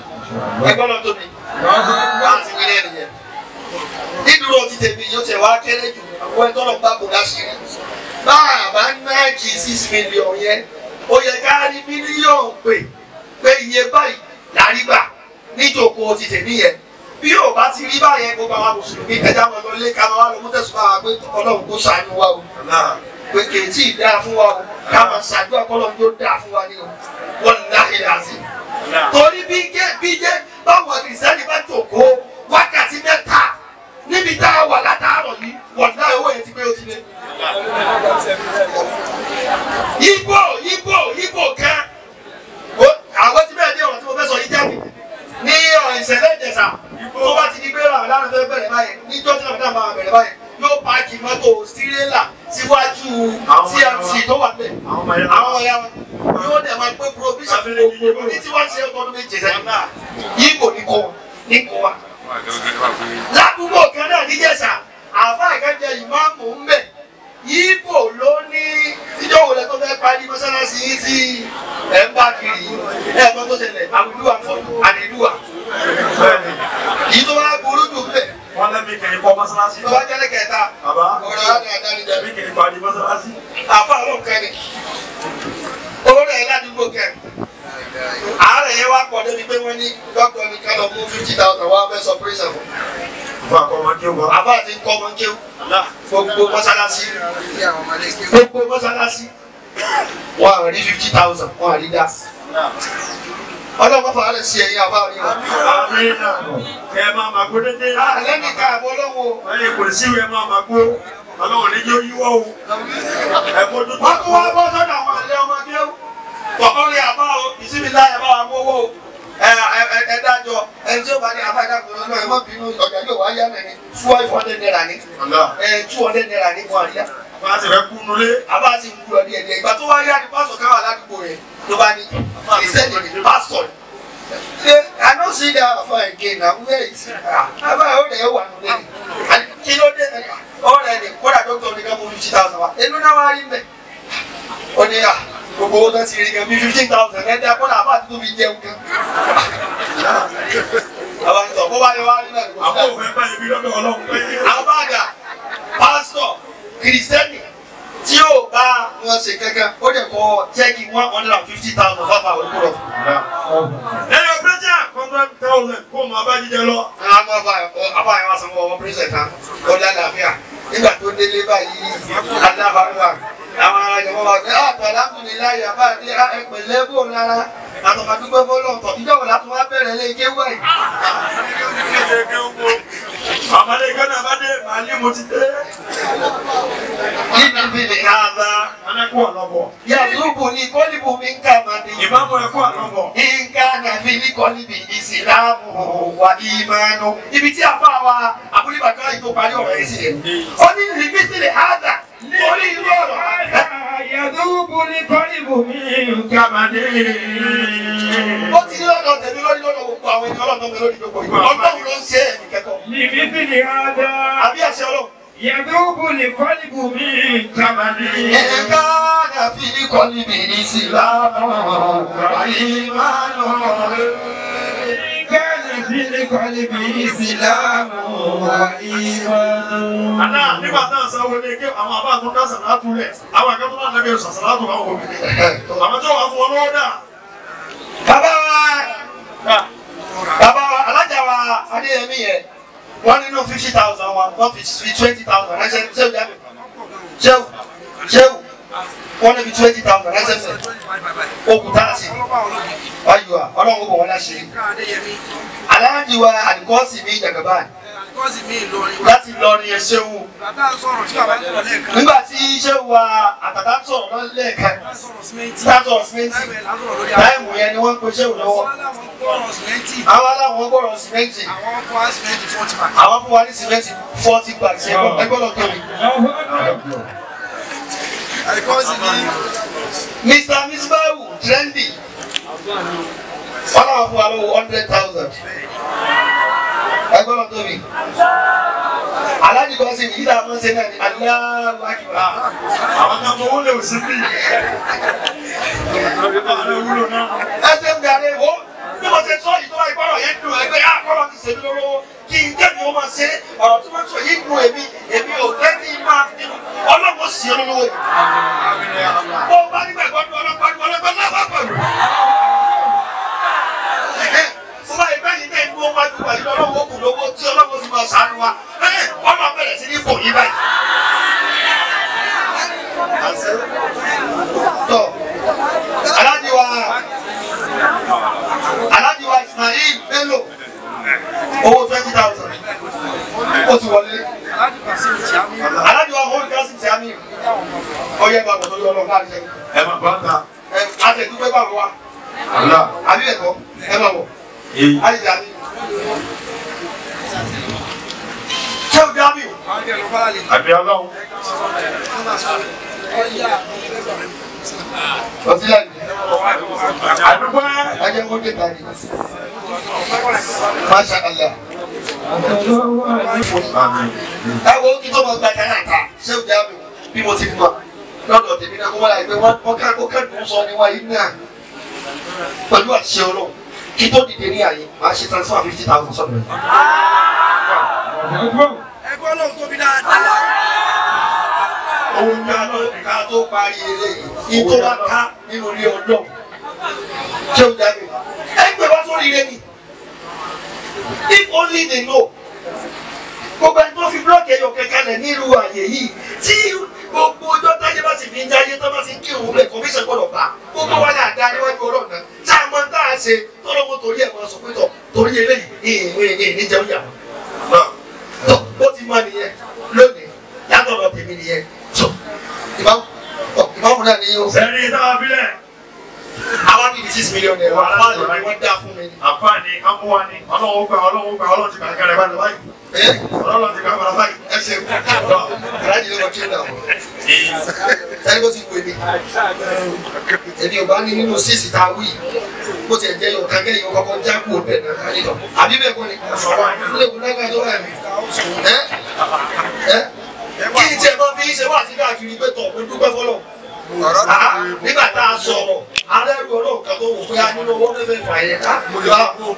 ẹgbẹ́ lọ tóbi wọn ti wílé nìyẹn nídúró ti tèmi yóò tẹ wá kéré jù àwọn ẹgbẹ́ lọ bá bò láṣìírí báàbá náàkì 6 million yẹn ó yẹ ká rí mílíọ̀nù pé iye báyìí lárí gbà níjòkó ti tèmi yẹn bí yóò bá ti rí báyẹn gbogbo àwọn mùsùlùmí ẹja máa lọ lé ká máa wá lọ mú tẹ̀sùn máa pé Ọlọ́run kó ṣàánú wa o pé kèétí ìdá fún wa o ká máa ṣàdúrà k'Ọlọ́run yóò dá fún wa ní o wọ́n ní láyé láti. torí bí jẹ́ báwọn kìrìsìtẹ́nì bá jòkó wákàtí mẹ́ta níbi tá a wà látàárọ̀ yìí wọ́n ní láyé owó yẹn ti pé ó ti lé. Ibo kan àwọn tí bẹ́ẹ̀ dé ọ̀rọ̀ tí mo fẹ́ sọ yìí jáde ní ìṣẹ̀lẹ̀ Ìjẹ̀ṣà tó bá ti di pé Ramadan fẹ́ bẹ̀rẹ̀ báyìí níjọ́ tí Ramadan máa bẹ̀rẹ̀ báyìí yóò páàkì mọ́tò sírélà síwájú TMC tó wà bẹ́ẹ̀ àwọn ọmọ ya wọn yóò dẹ̀ máa pé provision gbogbo ní tí wọ́n ṣe ọdún méje sẹ́yìn yíbo ní kò wá. ládùúgbò kan náà níjẹ̀ṣà àfa ìkànjẹ ìmáàmù ń bẹ̀ yíbo ló ní tíjọ́ wo lẹ tó fẹ́ parí mọ́sálásí yìí tí ẹ̀ ń bá kiri ẹ̀ mọ́ tó ṣẹlẹ̀ àwùjọ àdìlúwà yìí tó wá burú jù bẹ́ẹ̀. wọ́n lẹ́mí kìí kọ́ mọ́sálásí. tó bá jẹ́lẹ̀ kẹta. bàbá ọ̀rọ̀ adé àdáni jẹ́. lẹ́mí kìí parí mọ́sálásí. àfa àwọn kẹ́ni olórí ẹ̀ ládùúgbò kẹ́ni àárẹ̀ yẹn wá pọ̀ débi pé wọ́n ní dọ́kítọ̀ ní ká lọ mú 50,000 wá fẹ́ sọ pírẹ́sà fún. àfa kọ́ ọmọ kéwù wa. àfa àti kọ́ ọmọ kéwù. gbogbo mọ́sálásí wọ́n á rí 50,000 wọ́n á rí dá. ọlọ́mọ fàálẹ̀ sí ẹ̀yìn àbá rí wọn. ẹ máa ma gbó dédé. lẹ́nu ká àbọ̀ lọ́wọ́. ẹ̀yin kò sí ìwé máa ma gbó ọlọ́run ní yóò yíwọ́ o. ẹ bójú tó. wọ́n tún wá bọ́ sọ́dọ̀ àwọn àlẹ́ ọmọ kéwù. kọ̀ọ̀kan àbá o ìsinmi láyé bá wa mówó o ẹ dájọ́ ẹni tí ó bá ní àbá ìdákùnrin náà ẹ má bínú ọjà yóò wá yá mẹ́rin 500 naira ní 200 naira ní wọn àríyá. àbá ti rẹ kú nulẹ̀. àbá ti ń kúrò ní ẹ̀dẹ̀ ìgbà tó wá yá ni pásítọ̀ káwà ládùúgbò rẹ̀ ló bá ní ìsẹ́ni ní pásítọ̀ I no see that after again na where is àbá ọ̀rẹ́ wà nulẹ̀ ni kí ló dé ọ̀rẹ́ ni kódà dókítà ní ká mú 50,000 wa èló náà wá rí mẹ́ ó ní gbogbo owó náà ti rí gan bí 15,000 ẹ̀dá kódà àbá àti tó fi jẹun gan. àbá àti tó bá yẹ wá rí náà. àbó òfin báyìí bí lọ́dọ̀ ọlọ́run pé. àbáàdà pásítọ̀ kìrìsìtẹ́nì tí yóò bá wọn ṣe kankan ó dẹ̀ kọ́ chẹ́ẹ̀kì 150,000 fáfà olùkúrọ̀. ẹ̀yọ̀ pẹ́jà kọ́ńtà 100,000 kó máa bá jíjẹ lọ. àwọn afáàyàn wa sanwó ọmọ pírísẹ̀ tán ọjà àlàáfíà nígbà tó délé báyìí alábàárà àwọn àjọmọ́ wa pé alhamdulilayi àbáàdé ẹ̀pẹ̀lẹ́ bò lára àtọ̀mọ̀dúgbò fọlọ́ọ̀tọ̀ ìjọba látọ̀ wá bẹ̀rẹ̀ lé kéwú ẹ̀. àmàlẹ́ gánà bá dé màálí mo ti dé. níbi ìbílẹ̀ ààbà anẹ́kú ọ̀lọ́bọ̀. yàtúbù ní kọ́líbù mi ń kà máa ní. ìmáàmù ẹ̀kú ọ̀lọ́bọ̀. nǹkan nàfi ní kọ́líbì ìsìlámù wà ìmánu. ibi tí àfa wa abúlébàkà yìí tó parí ọ̀rọ̀ yìí sí rẹ̀. ó ní ìbísílẹ̀ àdà torí irú ọ̀rọ̀. yàtúbù ní kọ́líbù mi ń kà máa dé. ó ti ní lọ́dọ̀ tẹ̀mí lórí lọ́dọ̀ gbogbo àwọn ènìyàn ọlọ́dọ̀ mi lórí gbogbo ìgbà ọlọ́run ló ń ṣe ẹ̀mí kẹ́kọ̀ọ́. ìbísílẹ̀ àdà. àbí àṣẹ ọlọ́run. yàtúbù ní kọ́líbù mi ń kà máa dé. nǹkan nàfi ní kọ́líbì ìsìlámù wà ìmánu. Àná nígbà tá a sanwó ní ké àwọn àbá tó dá sàlátù rẹ̀ àwọn akẹ́kọ̀ọ́ náà lẹ́gbẹ̀ẹ́ sàlátù àwọn òbí. Àwọn tí wọ́n fún wọn lọ́wọ́ dà. Bàbá wa alájà wa Adéyẹmí yẹn wọ́n nínú 50,000 wọn wọ́n fi 20,000 ránṣẹ́ ṣéwù jáde ṣéwù wọ́n níbi 20,000 ránṣẹ́ sẹ̀ òkúta àti ayọ̀ ọlọ́run ó bọ̀ wọ́n láṣẹ. Aláàjì wa àdìkọ́sì mi Jagaban láti Ìlọrin ẹ̀ ṣéwù. Nígbà tí ṣéwù wa àtàtà sọ̀rọ̀ náà lẹ́ẹ̀kan látọ̀ símẹ́ǹtì táìmù yẹn ni wọ́n ń pe ṣéwù lọ́wọ́. Àwọn aláwọ̀ gbọ́dọ̀ símẹ́ǹtì. Àwọn fún wa ní símẹ́ǹtì 40 bags ẹgbẹ́ lọ tóbi. Mr. Misbahu trendy wọ́n náà fún wa lọ́wọ́ 100,000 ẹgbẹ́ lọ tóbi. Aláàjì kan sì yíyá àwọn ṣe náà ní aláàbákìwá. Àwọn kan mọ owó lè sí bí. Ẹ ṣe ń darí wo bí mo ṣe sọ yìí tó bá ìgbọ́rọ̀ yẹn dùn ẹgbẹ́ àkọ́rọ̀ ti ṣèlú lọ́wọ́ kí n jẹ́ mi ó máa ṣe ọ̀rọ̀ tí wọ́n sọ yìí dùn èmi ò fẹ́ kí n máa fi ọlọ́wọ́ sí ọ lọ́wọ́ yìí. Bó bá nígbà gbọ́dọ̀ ọlọ́pàá náà bá pẹ̀lú. Fún báyìí bẹ́ẹ̀ ni bẹ́ẹ̀ ni wọ́n wájú wáyé ọlọ́wọ́ kù lówó tí ọlọ́wọ́ fi máa ṣàánú wa. Wọ́n máa bẹ̀rẹ̀ sí ní kò yí báyìí. Aláàjì wa Ismail Bello owó 20,000 ó ti wọlé. Aláàjì wa Mọ́lì Kásìm Sàmì ọyẹ bá bọ̀ lórí ọlọ́run láti ṣe. Ẹ máa bá ta. A ṣe dúpẹ́ bá wa. Àbí ẹ̀kọ́ ẹ máa bọ̀. Ayé ti àbí. Ṣé o dábì o? Àbí ọlọ́run. Ọtí láì. Àdúgbò ẹ. Ajẹ́ kó dé tani. Masha Allah. Ẹ wo kí tó máa gba ìdáná ta ṣé o dábì bí mo ti mọ̀ lọ́dọ̀ tèmi náà kó wọ́n láì pé wọ́n kẹ́dùn sọ níwá yìí náà pẹ̀lú àṣẹ ọlọ́run kí tó dìde ní àyè máa ṣe transfer 50,000 sọ́dọ̀ rẹ̀. Ẹgbẹ́ ọlọ́run tóbi dáadáa. Òun ní ká tó parí eré yìí tó bá ká nínú ilé ọlọ́run ṣé o dábì ẹgbẹ́ wá sórí ilé ni if only they know gbogbo ẹni tó fi blọọkì ẹyọ kẹkẹlẹ nílùú àyè yìí tí gbogbo ọjọ́ táyé bá sì fi ń jáyé tó bá sì ń kírun bẹ́ẹ̀ kọmíṣẹ gbọ́dọ̀ bá gbogbo wa là dá níwájú Ọlọ́run náà tá a mọ tá a ṣe tọlọmọ torí ẹ máa sọ pé tọ torí eléyìí ìwé ní jẹun yàrá tó bó ti mọ nìyẹn lónìí yàtọ̀ lọ tèmi nìyẹn tó ìbámu náà ni yóò. Sẹ́ni ìtawà bílẹ̀. Àwọn bíi 6 million naira àfáàní ni wọ́n dá fún mi. Àfáàní amúwa ni ọlọ́wọ́ gbà ọlọ́run ti kàkẹ́ rẹ̀ báyìí báyìí. Ọlọ́run ti kàkẹ́ rẹ̀ báyìí. Ẹ ṣe aláàjì ló lọ kí ó dà wọ́n. Ẹni bó ti wù mí. Èmi ò bá ní nínú 6 tá a wí. Bó ti ẹ̀ jẹ́ yóò kàkẹ́ yóò kọ́kọ́ já kú òbẹ̀ náà nítọ̀. Àbí bẹ́ẹ̀ kọ́ ni. Ilé ìwé náà tó wà mí. Kí n tiẹ̀ máa fi ṣe wá sí káàkiri pé tọ̀ mo dúpẹ́ fọlọ́. Nígbà tá a sọ̀rọ̀ alẹ́rú ọlọ́run kan tó wò pé a nínú owó mẹ́fẹ̀ẹ́ fà yẹn ká yọ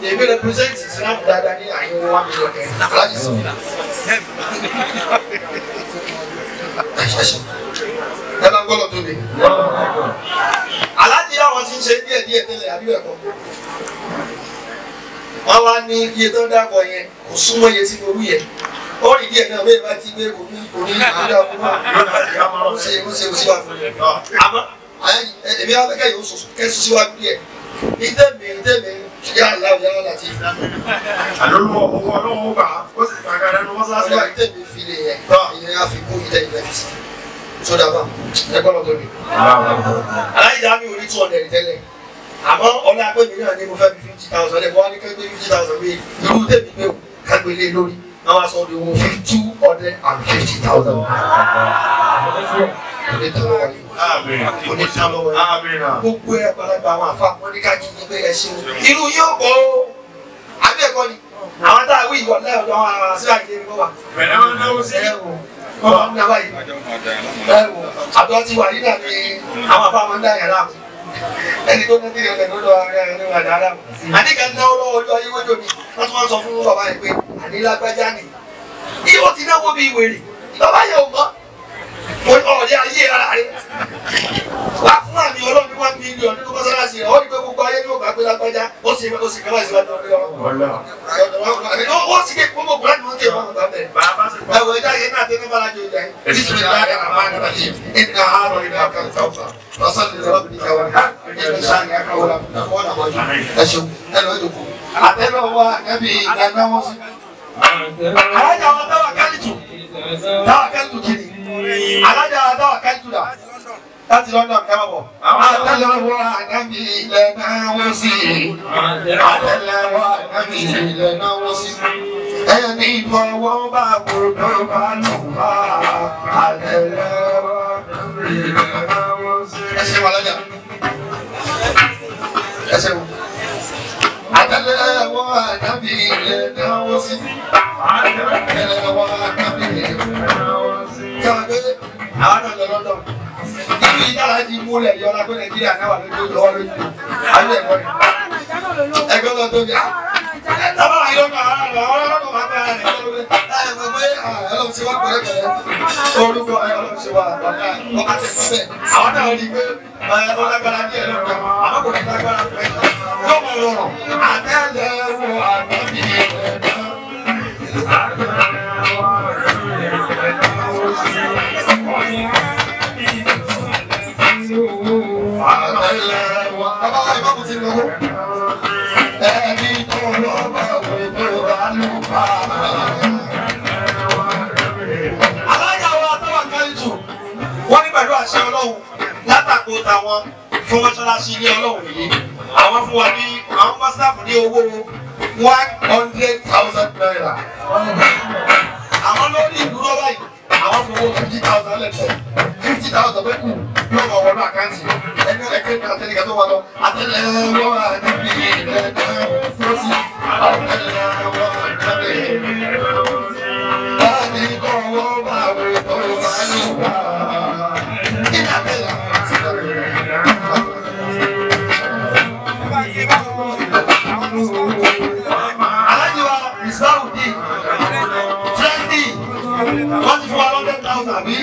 èmi represent Islam dáadáa ní àyẹ̀wò 1 million naira láti sọ. Ẹ máa ń gbọ́dọ̀ tóbi. Aláàjì àwọn tí ń ṣe díẹ̀ tẹ́lẹ̀ àbí ẹ̀kọ́. wọ́n wá ní iye tó ń dàpọ̀ yẹn kò súnmọ́ iye tí mo wí yẹn ó rí díẹ̀ náà bẹ́ẹ̀ bá ti gbé kò ní ìdá fún wa ó ṣe síwájú fún mi àmọ́ èmi á fẹ́ kẹ́yìn ó kẹ́sù síwájú díẹ̀ ìtẹ̀mí yàrá láti fi àlọ́lùwọ̀ owó ọlọ́wọ́ gbà ó sì gbàgbà lẹ́nu mọ́sáàsì ọlọ́wọ́ ìtẹ̀mí fi lè yẹn ìyẹn á fi kó ìtẹ̀mí fẹ́ fi sí sódà bá ẹgbọ́n lọ́dọ̀ mi. aláìjà mi ò ní 200 tẹ́lẹ̀ àmọ́ ọlá pé mi náà ní mo fẹ́ fi 50,000 lẹ́kọ̀ọ́ wá ní kẹ́gbẹ́ 50,000 mi irú tèmi gbé kágbélé lórí àwọn aṣọ òde owó 250,000. Gbogbo ẹ̀ pàlàgbà àwọn àfa wọn ní káàkiri ní pé ẹ ṣeun irú yóò bọ̀ ó àbí ẹ̀kọ́ ni àwọn tá a wí ìwọ lẹ́yìn ọ̀dọ́ àwọn àṣírí àgbẹ̀ mi wà. bẹ̀rẹ̀ wọn náwó sí ọmọ mi náà báyìí àjọ ti wà nígbà ní àwọn àfa máa ń dá yàrá mi ẹni tó ní kíni ọ̀dẹ̀ lọ́dọ̀ ẹni wà dáadáa mi. àdìgẹ́ náwó lọ́wọ́ ojú ayé wọ́jọ́ mi wọ́n tún wọ́n sọ fún bàbá yẹn pé àdìlágbájá ni yóò ti náwó bí wèrè bàbá yẹn ò mọ́ ọ̀rẹ́ ayé ara rẹ̀ wá fún àmì ọlọ́run 1 million nínú mọ́sálásí rẹ̀ ó ní pé gbogbo ayé ní ògbà pé lágbájá ó sì kẹ́lá ìsìlájú ọ̀rẹ́ ọ̀rọ̀ ó sì ké gbogbo ògbà ní wọ́n ké wọ́n gbà bẹ̀rẹ̀ ẹ̀wọ̀ ẹ̀dá yẹn náà tẹ́lẹ̀ bá lájọ ìjà yìí bísí láàrín àmàlà àti ìdíná àárọ̀ ìdá kan tọ́fà lọ́sàn ní ọ̀rọ̀ ìjà wọn ìdíná sáàni akáwọ́lá fún ọ̀nà àmọ́jú ẹ̀ṣọ́ ẹ̀lọ́ ìdòkó àtẹ́lọ́wọ́ ẹ̀bí ìdáná wọn sí. alájà wọn táwà kálítù kiri alájà dáwà kájú dà láti London ẹ máa bọ̀. àtẹ́lẹwọ́ ànábì ilẹ̀ náà wọ́n sí àtẹ́lẹwọ́ ànábì ilẹ̀ náà wọ́n sí ẹni ìfọwọ́ bá gbogbo bá lù bá àtẹ́lẹwọ́ ànábì ilẹ̀ náà wọ́n sí. ẹ ṣe wà lọ́jà ẹ ṣe wò. àtẹ́lẹwọ́ ànábì ilẹ̀ náà wọ́n sí àtẹ́lẹwọ́ ànábì ilẹ̀ náà wọ́n sí. àwọn náà lọ lọ́dọ̀ ibi ìdára ti múlẹ̀ yọ ọlá pé Nàìjíríà náà wà lójú lọ́wọ́ lójú ayé ẹ̀kọ́ ni ẹgbẹ́ lọ tó bí tábà wà lọ́dọ̀ àwọn ọlọ́dọ̀ máa bẹ̀rẹ̀ rẹ̀ lọ́dọ̀ pé ọlọ́run ti wá pẹ̀lẹ́pẹ̀lẹ́ orúkọ ọlọ́run ti wá ọkà tẹ̀ fẹ́ àwọn náà rí pé ọlágbára díẹ̀ lọ́dọ̀ àmọ́ kò ní lágbára fẹ́ yóò mọ̀ lọ́rọ̀ àtẹ́lẹ̀wọ̀ àtẹ́bí bàbá wa ìbámu ti lọ ẹni tó lọ bá wò tó bá lù bá. alájà wa táwọn kálítù wọ́n ní pẹ̀lú àṣẹ ọlọ́run látàkó táwọn fún mọ́ṣáláṣí ilé ọlọ́run yìí àwọn fún wa ní àwọn mọ́sáàfù ní owó 100,000 naira. àwọn lórí ìdúró báyìí àwọn fún owó 50,000 lẹ́tọ̀ọ́ 50,000 bẹ́ẹ̀ kù yóò wọ̀ wọnú àkáǹtì ẹni ẹgbẹ́ ní àtẹnìkà tó wà lọ àtẹ́lẹwọ́ ànábì ilẹ̀ náà wọ́n sí àtẹ́lẹwọ́ ànábì ilẹ̀ náà wọ́n sí. láti kọ́wọ́ bá wò tó bá lù wá. alájí wa ìsáwùdí trendy wọ́n ti fún wa 100,000 àbí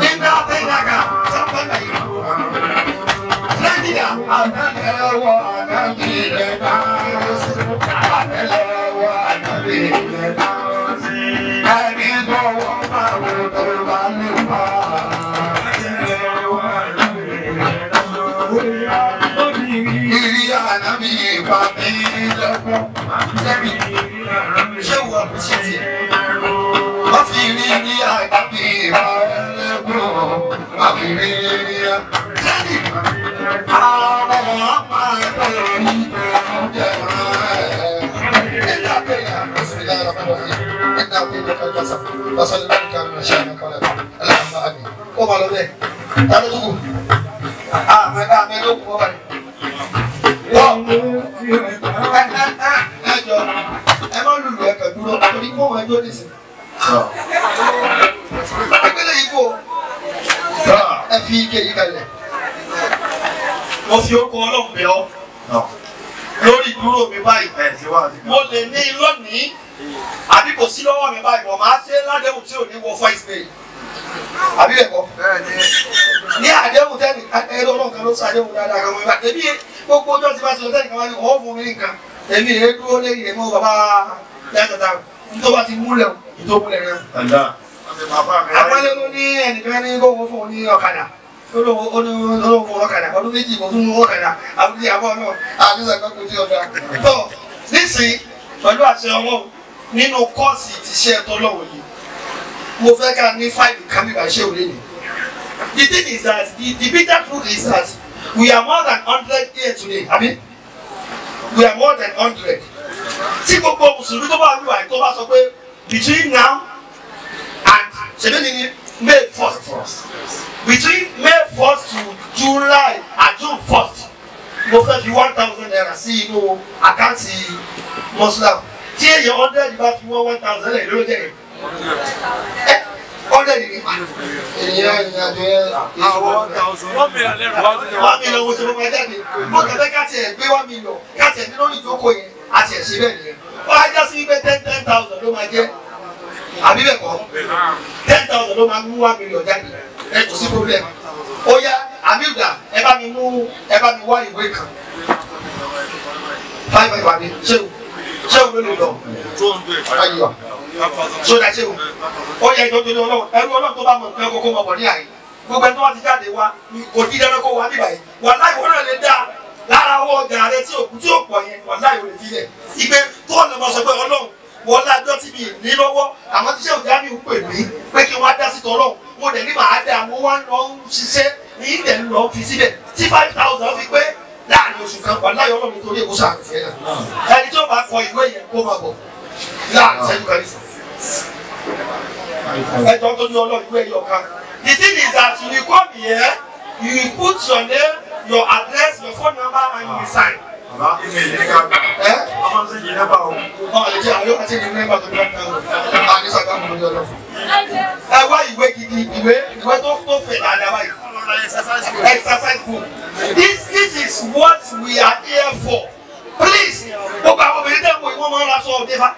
nígbà tẹ́gbàgà sábàgà yìí. trendy dà àtẹ́lẹwọ́ ànábì ilẹ̀ náà wọ́n sí àtẹ́lẹwọ́ ànábì ilẹ̀ náà wọ́n sí. ẹni kọ́wọ́ bá wò tó bá lù wá. Ànábì ìpàdé lẹ́kún lẹ́bí ṣé wọ́n kò sí ti wọ́n fi rí ní àgbàbí ìpàdé lẹ́kún wọ́n fi rí ní àgbàbí àwọn ọmọ àpá ẹ̀kọ́ ní oúnjẹ ẹ̀dá pẹ̀lú àkọsílẹ̀ lára fún wọ́n yìí ẹ̀dá pẹ̀lú àkọsílẹ̀ lọ́sọ̀lẹ̀ lọ́dún kan ní ṣe àmì kọ́lẹ̀ aláàmà àmì ó wà lọ́dẹ̀ ta ló dúkù àmì ló kú wọ́n wà ní. ẹjọ ẹ má lùlù ẹkẹ dúró torí kó wọn ẹjọ nìsín ẹgbẹ́lẹ̀ yìí kó ẹ fi ike yìí kalẹ̀ mo fi orúkọ Ọlọ́run bẹ̀ ọ́ lórí ìdúró mi báyìí mo lè ní lónìí àbí kò sí lọ́wọ́ mi báyìí mo máa ṣe ládéhùn tí ò ní wọ voice mail àbí ẹ̀kọ́ ní àdéhùn tẹ́nì ẹ̀rọ Ọlọ́run kan ló sọ àdéhùn dáadáa kan wọ́n ibà tẹ̀bí gbogbo ọjọ́ tí bá ti lọ tẹ́nì kan wá ní ọ̀hún fún mi nìkan èmi rẹ̀ dúró lẹ́yìn rẹ̀ mọ́ bàbá yàtọ̀tà tó bá ti múlẹ̀ tó múlẹ̀ rẹ̀. àpẹẹrẹ ló ní ẹnìkan ní kó fún un ní ọ̀kadà olówó ọ̀kadà ọdún méjì kò tún ọ̀kadà àbúrò àbọ̀ náà àdúrà gbàgbọ́ tí ọ̀dà. tó nísìnyí pẹ̀lú àṣẹ ọwọ́ nínú kọ́ọ̀sì ti ṣe ẹ̀tọ́ lọ́wọ́ yìí mo fẹ́ ká ní fáìlì kan bí bàṣẹ́ òde ni. The thing is that the bitter truth is that we are more than 100 here today. I mean, we are more than 100. Tí gbogbo Mùsùlùmí tó bá wíwà tó bá sọ pé between now and ṣẹ̀dẹ̀ May 1st, between May 1st to July and June 1st, mo fẹ́ fi 1,000 naira sí inú àkáǹtì Muslim. Tí èèyàn 100 bá fi 1,000 naira ló jẹ́ 100 ni èèyàn àjọ $1 million. $1 million wo ṣe fún ọmọ jáde mo kẹfẹ ká tiẹ̀ gbé $1 million ká tiẹ̀ ní lórí ìjókòó yẹn àti ẹ̀ ṣe bẹ́ẹ̀ nìyẹn ó á já sí wípé 10,000 ló máa jẹ́ àbí bẹ́ẹ̀ kọ́ 10,000 ló máa mú $1 million jáde ẹ kò sí problem ó yá àbíùdá ẹ bá mi wá ìwé kan 5 àbí ṣé o ló lè lọ ayé wa sódà ṣé o ó yẹ ìjọ tó ní Ọlọ́run ẹrú Ọlọ́run tó bá mọ̀ nǹkan kókó mọ̀ bọ̀ ní àyè gbogbo ẹni tó wá ti jáde wá kò dín dandan kó wá níbà yìí wà láì wọ́n náà lè dá lára owó ọjà rẹ tí ó pọ̀ yẹn wà láì wọ́n lè filẹ̀ ìgbé tó ọ̀nà máa sọ pé Ọlọ́run wọ́n lájọ́ tí mi ní lọ́wọ́ àmọ́ tí sẹ́wọ̀n jáde ń pè mí pé kí wọ́n á dá sí tọ́lọ́ mo dẹ̀ ní màá dá mo wá lọ ń ṣiṣẹ́ ní ìdẹ̀ ń lọ fi síbẹ̀ tí 5,000 fi pé láàrin oṣù kan wà láì Ọlọ́run nítorí èkó sàkóso náà ẹni tí ó bá kọ ìwé yẹn kó máa bọ̀ láàrin sẹ́yìn kan nísìnyí. ẹjọ́ tó ní Ọlọ́run ìwé yìí ọ̀kan. The thing is that you come here, you put your name, your address, your phone number, and you sign. Ẹ wá ìwé gidi, ìwé tó fẹ̀ dáadáa báyìí. Exercise book. This is what we are here for. Please, gbogbo àwọn obìnrin tẹ̀ wọ̀ ìwọ́n máa ń ra sọ ọ̀dẹ́ fa.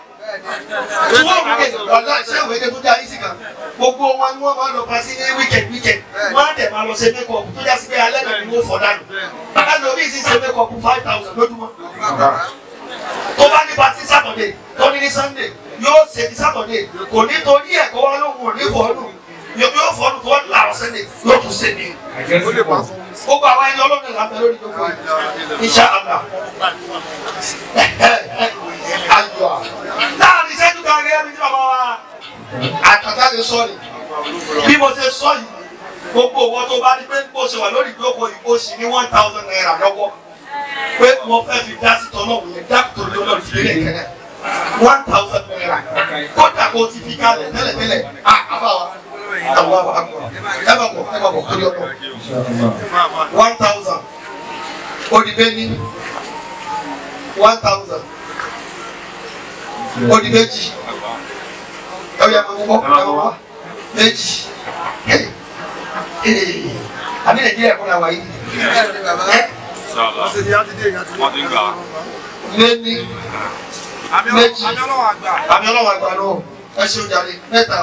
Tí wọ́n mú kẹ́sì ọ̀la ṣé ìwé tó dá yìí sí kan. Gbogbo wọn ni wọ́n máa ń lọ pa sí ní weekend. Wọ́n á dẹ̀ máa lọ ṣe make up tó já sí pé alẹ́ náà ni wọ́n fọ̀ dànù. Bàbá mi ò ní ìsìn ṣe make up 5,000 lójúmọ́. Tó bá ní party Saturday, tó ní Sunday, yóò ṣe ti Saturday. Kò ní torí ẹ̀kọ́ wá lóhùn òní fọ́ọ̀nù. Yóò fọ́ọ̀nù tó wọ́n láàrọ̀ Sunday yóò tún ṣe ní. Gbogbo àwọn ẹni Ọlọ́run là ń bẹ lórí ìjókòó yìí. Insha Allah. Ayọ̀. Láàrin ìṣẹ́jú kan rí ẹni tí bàbá wa àtàtà lè sọ ni. Bí mo ṣe sọ yìí, gbogbo owó tó bá ní pé bó ṣe wà lórí ìjókòó yìí, ó sì ní 1,000 naira lọ́wọ́. Pé mo fẹ́ fi dá sí tọ́lọ́wù yẹn dákòtò lọ́dọ̀ ìdílé kẹ́kẹ́. 1,000 naira. Kódà kó ti fi kalẹ̀ tẹ́lẹ̀tẹ́lẹ̀. Àbáwá. Àwọn àgbà. Ẹ bá bọ̀ torí ọ̀pọ̀. 1,000. Odìbẹ́ ní 1,000. Odìbẹ́jì. Ọ̀yà mọ̀ méjì. Àbí Nàìjíríà kọ́ la wà yìí. Lẹ́ni méjì. Àmì ọlọ́wọ́ àgbà lọ. Ẹ ṣe ojàre mẹ́ta.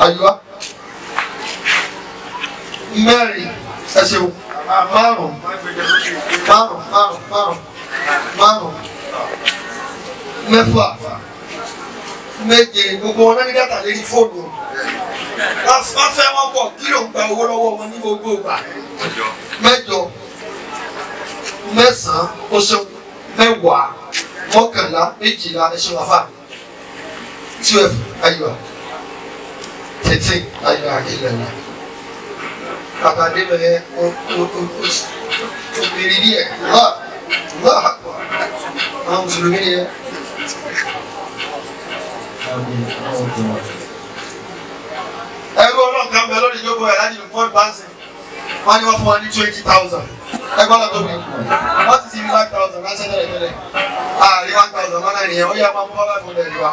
Àyùwá. Mẹ́rin. Ẹ ṣeun. Márùn-ún. Mẹ́fà. Méje. Gbogbo wọn náà ní dátà lérí fóònù. Wọ́n fẹ́ wọ́n pọ̀ kí ló ń gba owó lọ́wọ́ wọn ní gbogbo ìgbà. Mẹ́jọ. Mẹ́sàn-án. O ṣeun. Mẹ́wàá. Mọ́kànlá. Méjìlá. Ẹ ṣeun àfà. 12. Ayọ̀. 13. Ayọ̀ àkìlẹ̀. Kàkà débẹ̀ obìnrin díẹ̀. Àwọn Mùsùlùmí ni ẹ. Ẹgbẹ́ Ọlọ́run kan bẹ lórí ìjókòó ẹ̀ láti fún báńsì. Wọ́n ní wọ́n fún wa ní 20,000. Ẹgbẹ́ Ọlọ́run tó bí. Wọ́n ti ti rí 5,000 ránṣẹ́ tẹ́lẹ̀. Àárí 1,000 mọ́nà ènìyàn ó yẹ máa mú 500 wa.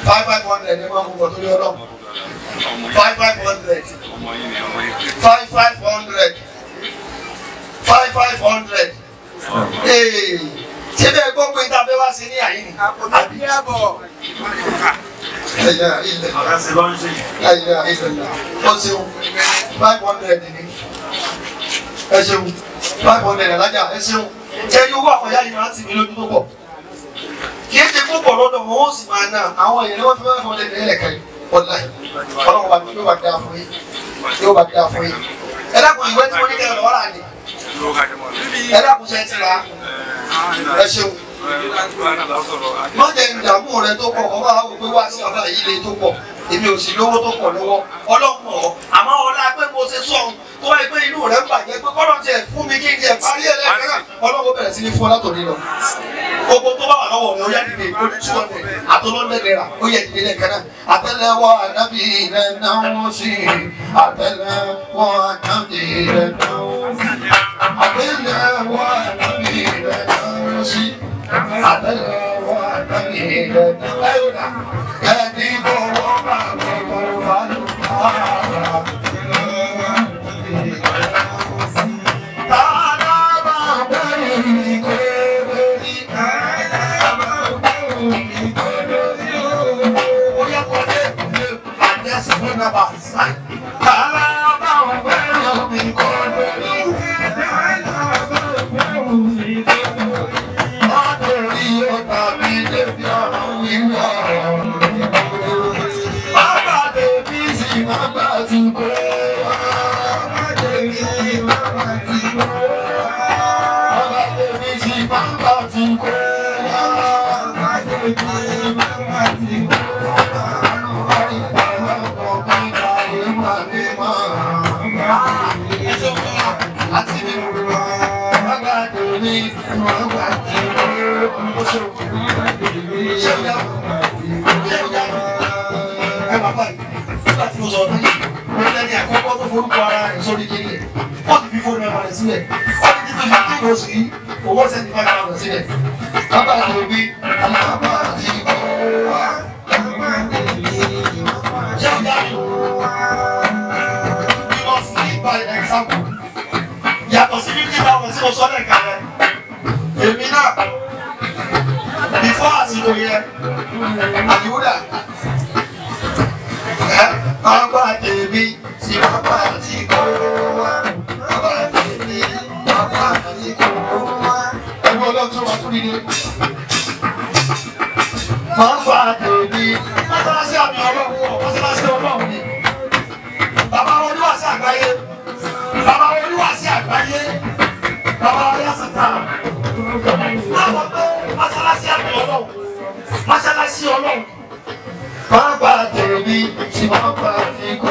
500 ni máa mú bọ̀ torí Ọlọ́run. 500. 500. Ṣé bẹ́ẹ̀ gbọ́ pé ìtàbí wá sí ní àyè ni? Àbí àbọ̀. Ẹ̀yà ilẹ̀. Ẹ̀yà ilẹ̀. Ó ṣeun. 500 ni. Ẹ ṣeun. 500 alájà ẹ ṣeun. Jẹ́ yóò wà fọyá yìí máa ti mi lójú tó pọ̀. Kì í ṣe púpọ̀ lọ́dọ̀ wọn ó sì máa ná àwọn èèyàn ni wọ́n fi máa ń fọlẹ́ ní ẹlẹ́kẹ́ yìí. Ọ̀la ọlọ́run wa yóò bá dáa fún yín. Yóò bá dáa fún yín. Ẹ dákun ìwé tí mo ní kẹ́kẹ́ lọ́wọ́ rà ní. Ẹ dákun ṣe ti ra. Ẹ ṣeun. Má jẹ́ ìdààmú rẹ tó pọ̀, ọba àwọn òpin wá sí ọba yìí lè tó pọ̀. Èmi ò sì lówó tó pọ̀ lọ́wọ́. Ọlọ́run ọ̀ àmọ́ ọlá pé mo ṣe sọ̀rọ̀ tó wáyé pé inú rẹ̀ ń bàjẹ́ pé kọ́lọ́ tiẹ̀ fún mi kí n tiẹ̀ parí ẹ̀ lẹ́ẹ̀kan náà. Ọlọ́run bẹ̀rẹ̀ sí ní fún ọ látòní lọ. Gbogbo tó bá wà lọ́wọ́ rẹ̀ ó yá dìde ìkóni tí wọ́n tẹ̀ àtọ́lọ́dẹ̀ náírà ó yẹ dìde lẹ́ẹ̀kan náà. Àtẹ́lẹwọ́ ànábì rẹ̀ náwó sí àtẹ́lẹwọ́ ànábì rẹ̀ náwó sí àtẹ́lẹwọ́ ànábì rẹ̀ náwó sí àtẹ́lẹwọ́ ànábì rẹ̀ náwó sí ẹni bọ̀wọ̀ bá bọ̀wọ̀ bá lù bá. Owó sẹ́ni máa ń lọ sílẹ̀. Bàbá àtòbí àlàbà àti ìgbòho. Ṣé o dárí? We must lead by example. Yàtọ̀ sí 50,000 tí mo sọ lẹ́ẹ̀kan rẹ̀. Èmi náà, before àsìkò yẹn, àdìwúdà. Bàbá àtòbí sí bàbá àti ìgbòho. Bàbá àtòbí bàbá àti ìgbòho. Ọlọ́run wà fún ilé. Máa ń fa àtẹ̀lé. Mọ́sálásí àmì ọlọ́run wọ̀, mọ́sálásí ọlọ́run ni. Bàbá wọn oníwàásí àgbáyé. Bàbá wọn oníwàásí àgbáyé. Bàbá wọn yá sàtà. Máa wọ pé mọ́sálásí àmì ọlọ́run. Mọ́sálásí ọlọ́run. Máa ń fa àtẹ̀lé tí máa ń fa àtìkú.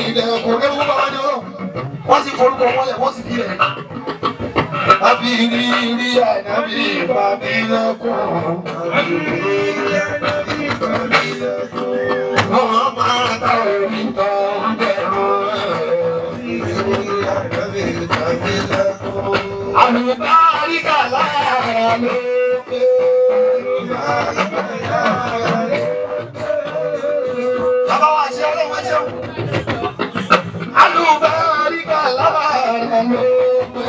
ilẹ̀kùn ní gbogbo àwọn ẹni ọlọ́run wọ́n sì forúkọ wọn lẹ̀ wọ́n sì fi lẹ̀. Àbí rí ànábì bàbí lẹ́kùn. Wọ́n máa ta omi tán bẹ̀rù. Àlùbáríkà lára ló pé. Bàbá wa ṣe ọlọ́run ẹ ṣeun. Àlùbáríkà lára ló pé.